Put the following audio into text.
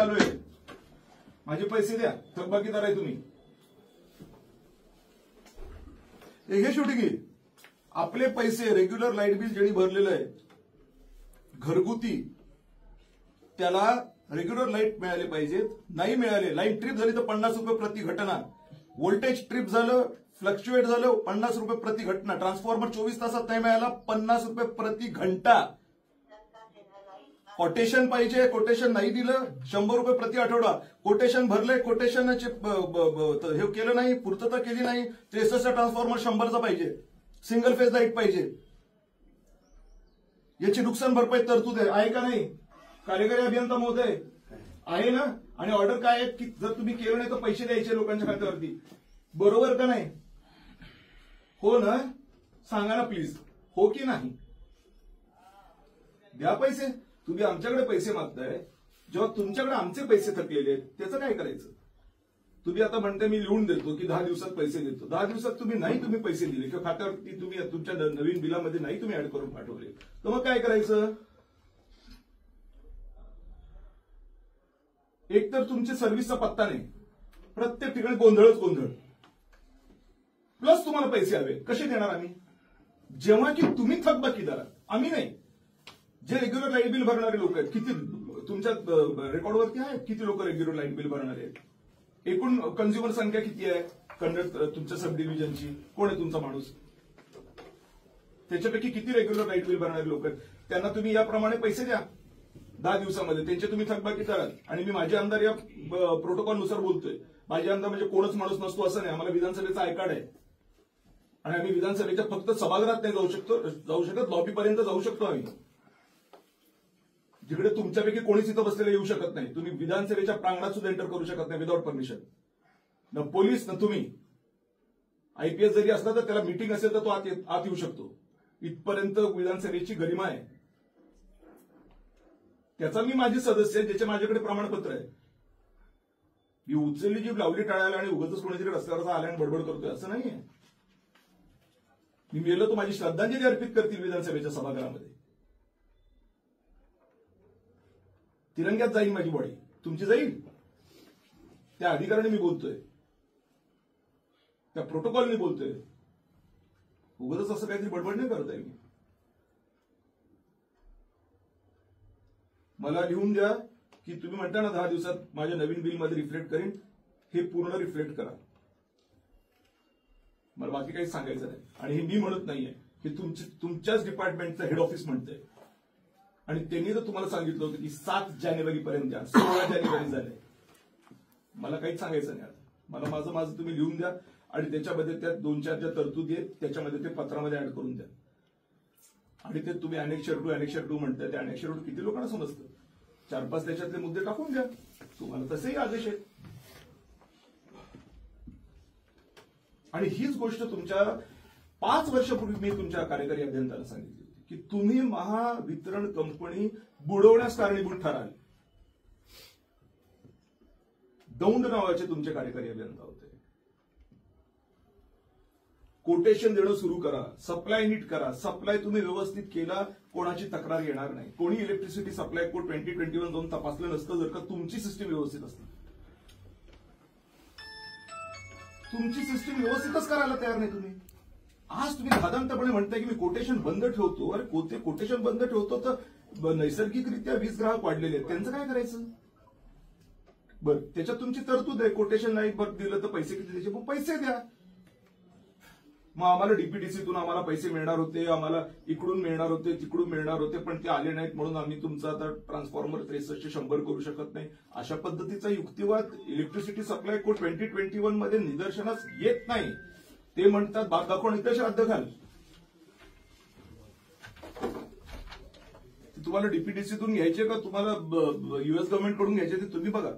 आलोय, माझे पैसे द्या, थकबाकीदार आहे तुम्ही. हे शेवटी की आपले पैसे रेग्युलर लाईट बिल ज्यांनी भरलेलं आहे घरगुती, त्याला रेग्युलर लाईट मिळाले पाहिजेत. नाही मिळाले, लाईट ट्रिप झाली तर 50 रुपये प्रति घटना, व्होल्टेज ट्रिप झालं, फ्लक्च्युएट झालं 50 रुपये प्रति घटना, ट्रान्सफॉर्मर 24 तासात नाही मिळाला 50 रुपये प्रति घंटा. कोटेशन पाहिजे, कोटेशन नाही दिलं 100 रुपये प्रति आठवडा. कोटेशन भरले, कोटेशनचे हे केलं नाही, पूर्तता केली नाही, 63 ट्रान्सफॉर्मर 100चा पाहिजे, सिंगल फेज लाईट पाहिजे. याची नुकसान भरपाई तरतूद आहे का नाही? कार्यकारी अभियंता महोदय आहे ना? आणि ऑर्डर काय आहे की जर तुम्ही केलं नाही तर पैसे द्यायचे लोकांच्या खात्यावरती, बरोबर का नाही? हो ना? सांगा ना प्लीज, हो की नाही? द्या पैसे. तुम्ही आमच्याकडे पैसे मागताय, जेव्हा तुमच्याकडे आमचे पैसे थकलेले आहेत त्याचं काय करायचं? तुम्ही आता म्हणते मी लिहून देतो की 10 दिवसात पैसे देतो. 10 दिवसात तुम्ही पैसे दिले किंवा खात्यावरती तुम्ही तुमच्या नवीन बिलामध्ये नाही तुम्ही ऍड करून पाठवले, तर मग काय करायचं? एक तर तुमच्या सर्व्हिसचा पत्ता नाही, प्रत्येक ठिकाणी गोंधळच गोंधळ, प्लस तुम्हाला पैसे हवे. कसे देणार आम्ही? जेव्हा की तुम्ही थकबाकीदार आहात, आम्ही नाही. जे रेग्युलर लाईट बिल भरणारे लोक आहेत, किती तुमच्या रेकॉर्डवरती आहे किती लोक रेग्युलर लाईट बिल भरणारे आहेत? एकूण कन्झ्युमर संख्या किती आहे तुमच्या सब डिव्हिजनची? कोण आहे तुमचा माणूस? त्याच्यापैकी किती रेग्युलर लाईट बिल भरणारे लोक आहेत? त्यांना तुम्ही याप्रमाणे पैसे द्या 10 दिवसामध्ये, त्यांचे तुम्ही थकबाकीदार आहात. आणि मी माझे आमदार या प्रोटोकॉलनुसार बोलतोय. माझे आमदार म्हणजे कोणच माणूस नसतो असं नाही, आम्हाला विधानसभेचा आयकार्ड आहे आणि आम्ही विधानसभेच्या फक्त सभागृहात नाही जाऊ शकत, लॉबीपर्यंत जाऊ शकतो आम्ही. जिकडे तुमच्यापैकी कोणीच इथं बसलेलं येऊ शकत नाही. तुम्ही विधानसभेच्या प्रांगणात सुद्धा एंटर करू शकत नाही विदाउट परमिशन. न पोलीस न तुम्ही. आयपीएस जरी असला तर त्याला मीटिंग असेल तर तो आत येऊ शकतो. इथपर्यंत विधानसभेची गरिमा आहे. त्याचा मी माझे सदस्य आहे, ज्याचे माझ्याकडे प्रमाणपत्र आहे. ही उचलली जी लावली टाळायला आणि उगाच कोणीतरी रस्त्यावर आल्या आणि बडबड करतोय असं नाहीये. मी मेलो तर माझी श्रद्धांजली अर्पित करतील विधानसभेच्या सभागृहामध्ये. तिरंग्यात जाईल माझी बॉडी, तुमची जाईल. त्या अधिकाराने मी बोलतोय, त्या प्रोटोकॉलने बोलतोय. उगाच असं काहीतरी बडबड नाही करत आहे मी. मला लिहून द्या की तुम्ही म्हणता ना 10 दिवसात माझ्या नवीन बिलमध्ये रिफ्लेक्ट करीन, हे पूर्ण रिफ्लेक्ट करा. मला बाकी काही सांगायचं नाही. आणि हे मी म्हणत नाहीये, हे तुमच्याच डिपार्टमेंटचं हेड ऑफिस म्हणतंय. आणि त्यांनी जर तुम्हाला सांगितलं होतं की 7 जानेवारीपर्यंत द्या, 16 जानेवारी झाले, मला काहीच सांगायचं नाही. मला माझं तुम्ही लिहून द्या आणि त्याच्यामध्ये त्या 2-4 ज्या तरतुदी आहेत त्याच्यामध्ये ते पत्रामध्ये ऍड करून द्या. आणि ते तुम्ही अनेक्षर 2 म्हणताय, ते अनेक्षर 2 किती लोकांना समजतं? 4-5 त्याच्यातले मुद्दे टाकून द्या. तुम्हाला तसेही आदेश आहेत. आणि हीच गोष्ट तुमच्या 5 वर्षापूर्वी मी तुमच्या कार्यकारी अभियंत्याला सांगितली की तुम्ही महावितरण कंपनी बुडवण्यास कारणीभूत ठराल. दौंड नावाचे तुमचे कार्यकारी अभियंता होते. कोटेशन देणं सुरू करा, सप्लाय नीट करा. सप्लाय तुम्ही व्यवस्थित केला, कोणाची तक्रार येणार नाही. कोणी इलेक्ट्रिसिटी सप्लाय कोड 2021 जाऊन तपासलं नसतं जर का तुमची सिस्टीम व्यवस्थित असते. तुमची सिस्टीम व्यवस्थितच करायला तयार नाही तुम्ही. आज तुम्ही धादांतपणे म्हणताय की मी कोटेशन बंद ठेवतो. अरे कोटेशन बंद ठेवतो तर नैसर्गिकरित्या वीज ग्राहक वाढलेले आहेत, त्यांचं काय करायचं? बरं, त्याच्यात तुमची तरतूद आहे, कोटेशन नाही दिलं तर पैसे किती द्यायचे? मग पैसे द्या. मग आम्हाला डीपीडीसीतून आम्हाला पैसे मिळणार होते, आम्हाला इकडून मिळणार होते, तिकडून मिळणार होते, पण ते आले नाहीत म्हणून आम्ही तुमचा आता ट्रान्सफॉर्मर 63 100 करू शकत नाही. अशा पद्धतीचा युक्तिवाद इलेक्ट्रिसिटी सप्लाय कोड 2021 मध्ये निदर्शनास येत नाही. ते म्हणतात बाग दाखवून इथे श्राद्ध घाल. तुम्हाला डीपीडीसीतून घ्यायचे का तुम्हाला युएस गव्हर्नमेंट कडून घ्यायचे ते तुम्ही बघा.